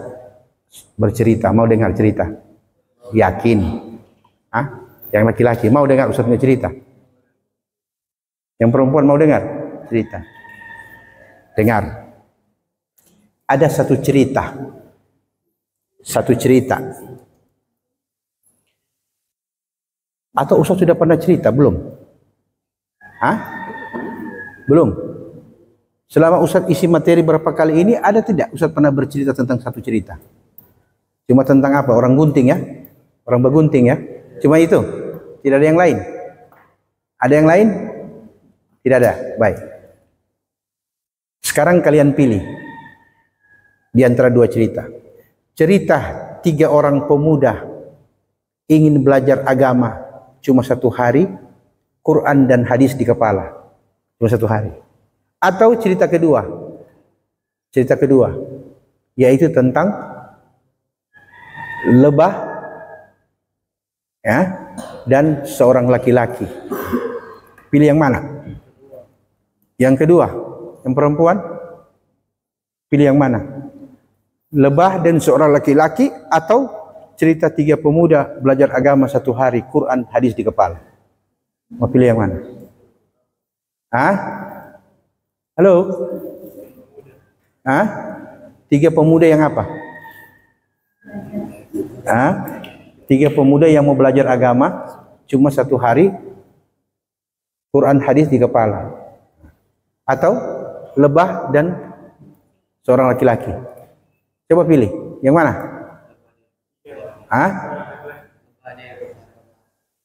[SPEAKER 1] bercerita, mau dengar cerita? Yakin? Yang laki-laki mau dengar Ustaz punya cerita? Yang perempuan mau dengar cerita? Dengar. Ada satu cerita. Atau Ustaz sudah pernah cerita? Belum? Belum? Selama Ustaz isi materi berapa kali ini, ada tidak Ustaz pernah bercerita tentang satu cerita? Cuma tentang apa? Orang gunting ya? Orang bergunting ya? Cuma itu? Tidak ada yang lain? Ada yang lain? Tidak ada? Baik. Sekarang kalian pilih di antara dua cerita. Cerita 3 orang pemuda ingin belajar agama cuma 1 hari, Quran dan hadis di kepala cuma 1 hari. Atau cerita kedua yaitu tentang lebah ya, dan seorang laki-laki. Pilih yang mana? Yang kedua, yang perempuan? Pilih yang mana? Lebah dan seorang laki-laki atau cerita 3 pemuda belajar agama 1 hari, Quran, hadis di kepala? Mau pilih yang mana? Halo? 3 pemuda yang apa? 3 pemuda yang mau belajar agama cuma 1 hari, Quran, hadis di kepala. Atau lebah dan seorang laki-laki? Coba pilih, yang mana?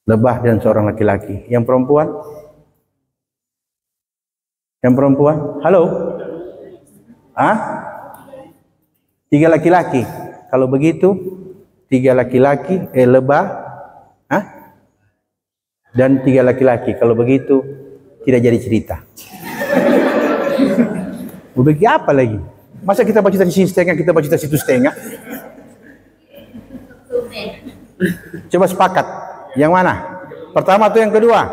[SPEAKER 1] Lebah dan seorang laki-laki. Yang perempuan? Yang perempuan? Halo? 3 laki-laki. Kalau begitu 3 laki-laki, lebah dan 3 laki-laki. Kalau begitu tidak jadi cerita. Mau bagi apa lagi? Masa kita baca di sini setengah, kita baca di situ setengah? Coba sepakat. Yang mana? Pertama atau yang kedua?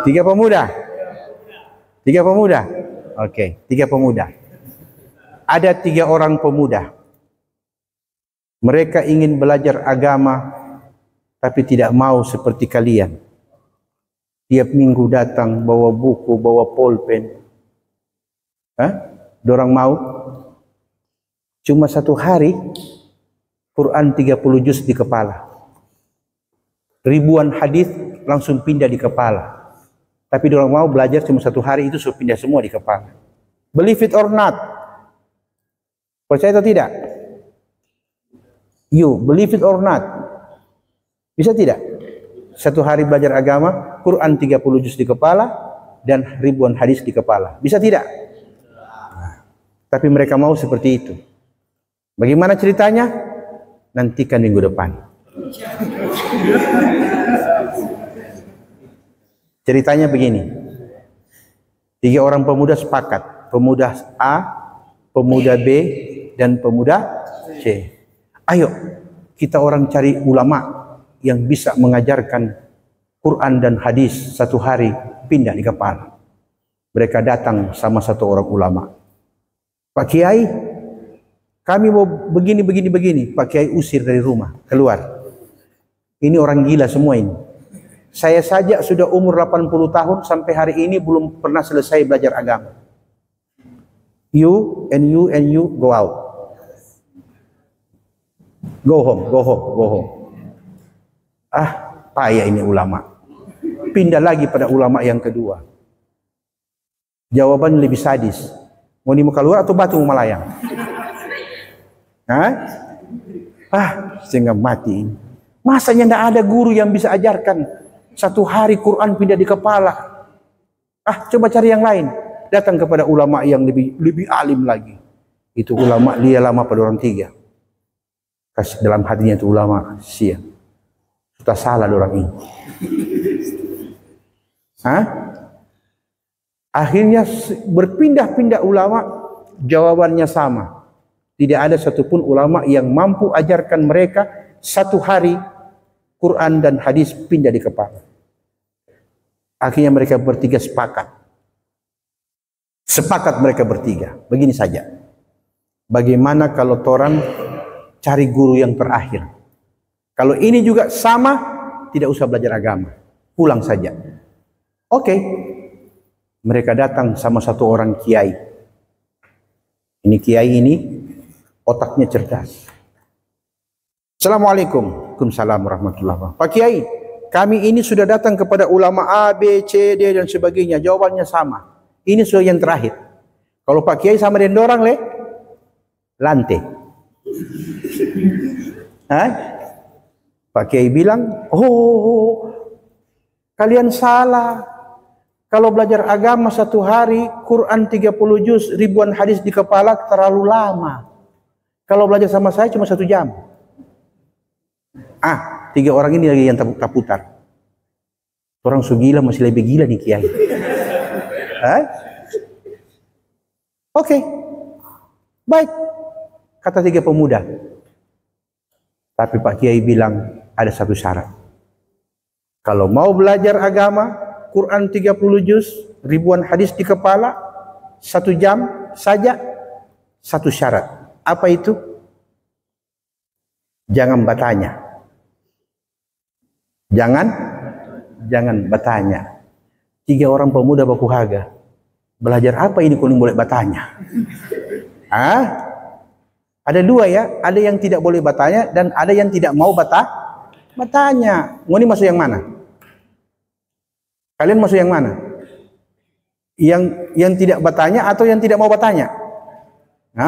[SPEAKER 1] 3 pemuda. 3 pemuda. Oke, 3 pemuda. Ada 3 orang pemuda. Mereka ingin belajar agama tapi tidak mau seperti kalian. Tiap minggu datang bawa buku, bawa pulpen. Dorang mau cuma 1 hari Quran 30 juz di kepala. Ribuan hadis langsung pindah di kepala. Tapi dorang mau belajar cuma 1 hari itu sudah pindah semua di kepala. Believe it or not. Percaya atau tidak? You believe it or not? Bisa tidak? Satu hari belajar agama, Quran 30 juz di kepala dan ribuan hadis di kepala. Bisa tidak? Nah, tapi mereka mau seperti itu. Bagaimana ceritanya? Nantikan minggu depan. Ceritanya begini. 3 orang pemuda sepakat. Pemuda A, pemuda B, dan pemuda C. Ayo, kita orang cari ulama yang bisa mengajarkan Quran dan hadis satu hari pindah di kepala. Mereka datang sama satu orang ulama. Pak Kiai, kami mau begini. Pak Kiai usir dari rumah, keluar. Ini orang gila semua ini. Saya saja sudah umur 80 tahun sampai hari ini belum pernah selesai belajar agama. You and you go out. Go home. Ah, payah ini ulama. Pindah lagi pada ulama yang kedua. Jawaban lebih sadis. Mau di muka luar atau batu mau melayang? Hah? Ah, sehingga mati. Masanya tidak ada guru yang bisa ajarkan satu hari Quran pindah di kepala. Ah, coba cari yang lain. Datang kepada ulama yang lebih alim lagi. Itu ulama dia lama pada orang 3. Kasih dalam hatinya itu ulama siap. Sudah salah orang ini. Hah? Akhirnya berpindah-pindah ulama, jawabannya sama. Tidak ada satupun ulama yang mampu ajarkan mereka satu hari Quran dan hadis pindah di kepala. Akhirnya mereka bertiga sepakat. Sepakat mereka bertiga. Begini saja. Bagaimana kalau orang cari guru yang terakhir? Kalau ini juga sama, tidak usah belajar agama. Pulang saja. Oke. Mereka datang sama satu orang kiai. Ini kiai ini otaknya cerdas. Assalamualaikum. Waalaikumsalam warahmatullahi wabarakatuh. Pak Kiai, kami ini sudah datang kepada ulama A, B, C, D dan sebagainya. Jawabannya sama. Ini sudah yang terakhir. Kalau Pak Kiai sama dengan orang lantai. Hah? Pak Kiai bilang, oh, kalian salah. Kalau belajar agama satu hari, Quran 30 juz, ribuan hadis di kepala terlalu lama. Kalau belajar sama saya cuma 1 jam. Ah, 3 orang ini lagi yang tak-putar. Orang sugila masih lebih gila nih Kiai. Oke. Baik. Kata 3 pemuda. Tapi Pak Kiai bilang ada satu syarat. Kalau mau belajar agama, Quran 30 juz, ribuan hadis di kepala, 1 jam saja, satu syarat. Apa itu? Jangan bertanya. Jangan bertanya. 3 orang pemuda baku haga. Belajar apa ini kuning boleh bertanya? Ada 2 ya, ada yang tidak boleh bertanya dan ada yang tidak mau bertanya. Mau ini masuk yang mana? Kalian masuk yang mana? Yang tidak bertanya atau yang tidak mau bertanya? 3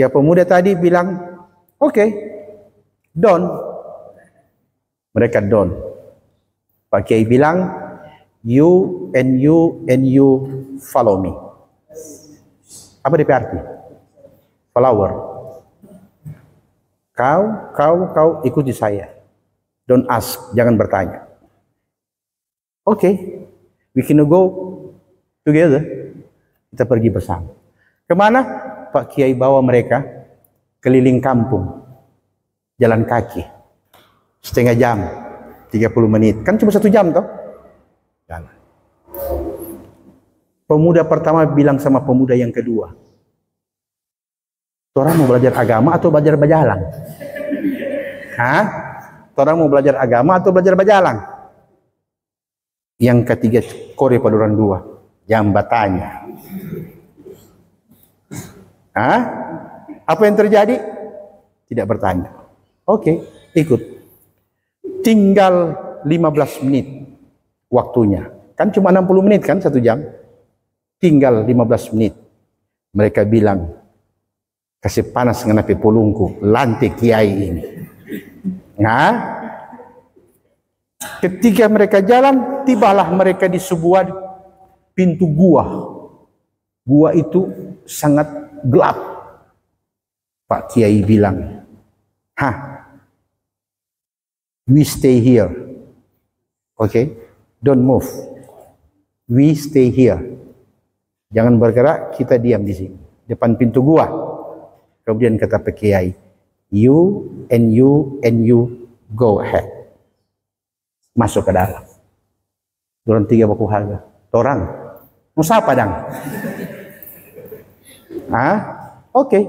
[SPEAKER 1] pemuda tadi bilang, oke, done. Mereka done. Pak Kiai bilang, you and you follow me. Apa DP arti? Follower. Kau ikuti saya. Don't ask, jangan bertanya. Oke, we can go together. Kita pergi bersama. Kemana? Pak Kiai bawa mereka keliling kampung. Jalan kaki. Setengah jam, 30 menit. Kan cuma 1 jam toh? Jalan. Pemuda pertama bilang sama pemuda yang kedua, "Torang mau belajar agama atau belajar bajalang?" Hah? Torang mau belajar agama atau belajar bajalang? Yang ketiga kore pada orang 2, jangan bertanya. Hah? Apa yang terjadi? Tidak bertanya. Oke, ikut. Tinggal 15 menit waktunya. Kan cuma 60 menit kan 1 jam. Tinggal 15 menit. Mereka bilang, Kasih panas dengan api pulungku, lantai kiai ini. Nah, ketika mereka jalan, tibalah mereka di sebuah pintu gua. Gua itu sangat gelap. Pak Kiai bilang, we stay here. Okay? Don't move. We stay here. Jangan bergerak, kita diam di sini. Depan pintu gua. Kemudian kata Pak Kiai, you and you go ahead. Masuk ke dalam. Durang 3 baku harga. Torang. Musa padang. Okay.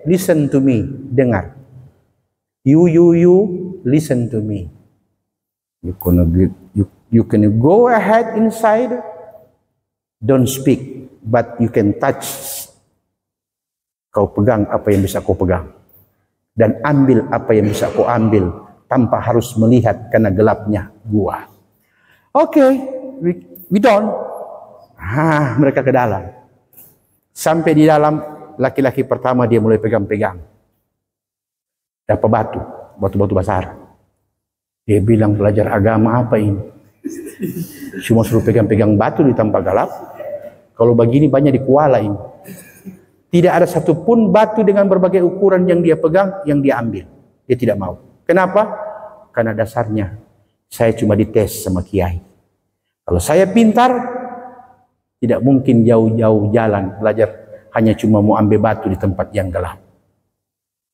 [SPEAKER 1] Listen to me. Dengar. You listen to me. You can go ahead inside. Don't speak, but you can touch. Kau pegang apa yang bisa kau pegang. Dan ambil apa yang bisa kau ambil tanpa harus melihat karena gelapnya gua. Okay, we done. Mereka ke dalam. Sampai di dalam, laki-laki pertama dia mulai pegang-pegang. Dapat batu besar. Dia bilang, belajar agama apa ini? Cuma suruh pegang-pegang batu di tempat gelap. Kalau begini banyak di Kuala ini. Tidak ada satupun batu dengan berbagai ukuran yang dia pegang, yang dia ambil. Dia tidak mau. Kenapa? Karena dasarnya, saya cuma dites sama Kiai. Kalau saya pintar, tidak mungkin jauh-jauh jalan belajar, hanya cuma mau ambil batu di tempat yang gelap.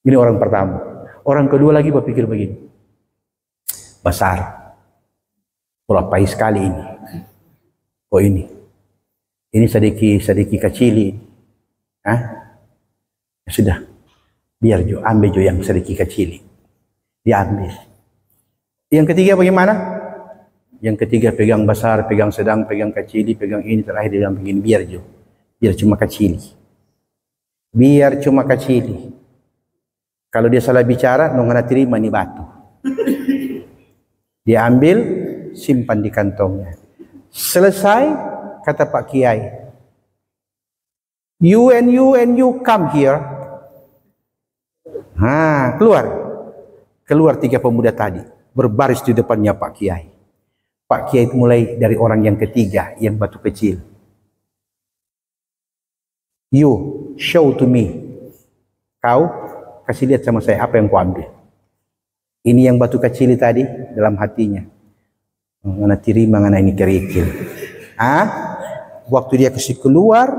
[SPEAKER 1] Ini orang pertama. Orang kedua lagi berpikir begini. Besar. Mulapai sekali ini. Oh ini. Ini sedikit kecil. Ya sudah. Biar Jo ambil Jo yang sedikit kecil. Diambil. Yang ketiga bagaimana? Yang ketiga pegang besar, pegang sedang, pegang kecil, pegang ini, terakhir dia bilang begini, biar Jo. Biar cuma kecil. Biar cuma kecil. Kalau dia salah bicara, nggak terima nih batu. Dia ambil, simpan di kantongnya. Selesai, kata Pak Kiai. You and you come here. Keluar. Keluar 3 pemuda tadi. Berbaris di depannya Pak Kiai. Pak Kiai mulai dari orang yang ketiga, yang batu kecil. You, show to me. Kau kasih lihat sama saya apa yang kau ambil. Ini yang batu kecil tadi dalam hatinya. Ngana terima ngana ini kerikil. Waktu dia kasih keluar,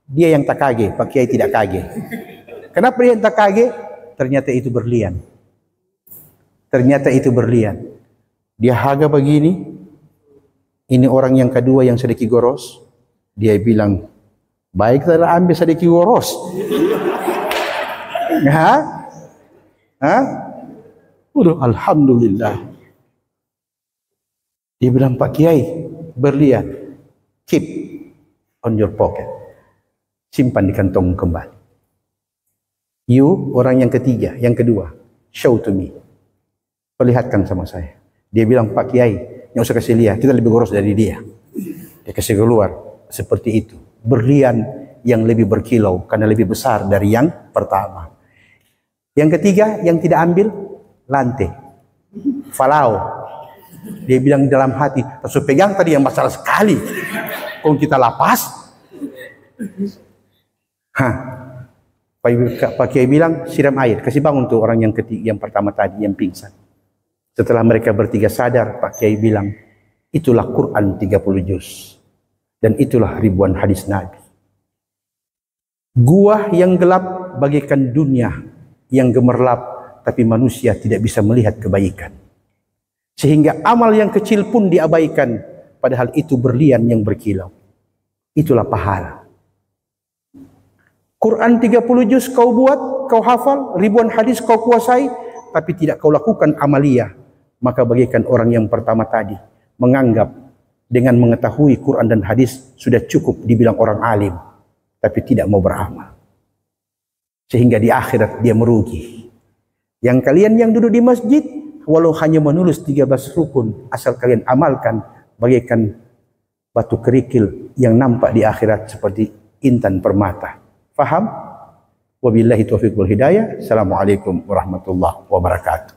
[SPEAKER 1] dia yang tak kaget, Pak Kiai tidak kaget. Kenapa dia yang tak kaget? Ternyata itu berlian. Ternyata itu berlian. Dia harga begini. Ini orang yang kedua yang sedikit goros. Dia bilang, baik telah ambil sedikit goros. Alhamdulillah. Dia bilang, Pak Kiai, berlian. Keep on your pocket. Simpan di kantong kembali. You, orang yang ketiga, yang kedua, show to me. Perlihatkan sama saya. Dia bilang, Pak Kiai, yang usah kasih lihat, kita lebih goros dari dia. Dia kasih keluar, seperti itu. Berlian yang lebih berkilau, karena lebih besar dari yang pertama. Yang ketiga, yang tidak ambil, lantai. Falau. Dia bilang dalam hati, terus pegang tadi yang masalah sekali. Kalau kita lapas. Pak Kiai bilang, siram air, kasih bangun tuh orang yang ketiga, yang pertama tadi, yang pingsan. Setelah mereka bertiga sadar, Pak Kiai bilang, itulah Quran 30 juz. Dan itulah ribuan hadis Nabi. Gua yang gelap bagaikan dunia yang gemerlap, tapi manusia tidak bisa melihat kebaikan. Sehingga amal yang kecil pun diabaikan, padahal itu berlian yang berkilau. Itulah pahala. Quran 30 juz kau buat, kau hafal, ribuan hadis kau kuasai, tapi tidak kau lakukan amaliyah. Maka bagaikan orang yang pertama tadi, menganggap dengan mengetahui Quran dan hadis sudah cukup dibilang orang alim, tapi tidak mau beramal. Sehingga di akhirat dia merugi. Yang kalian yang duduk di masjid, walau hanya menulis 13 rukun, asal kalian amalkan, bagaikan batu kerikil yang nampak di akhirat seperti intan permata. Faham? Wabillahi taufiq wal hidayah. Assalamualaikum warahmatullahi wabarakatuh.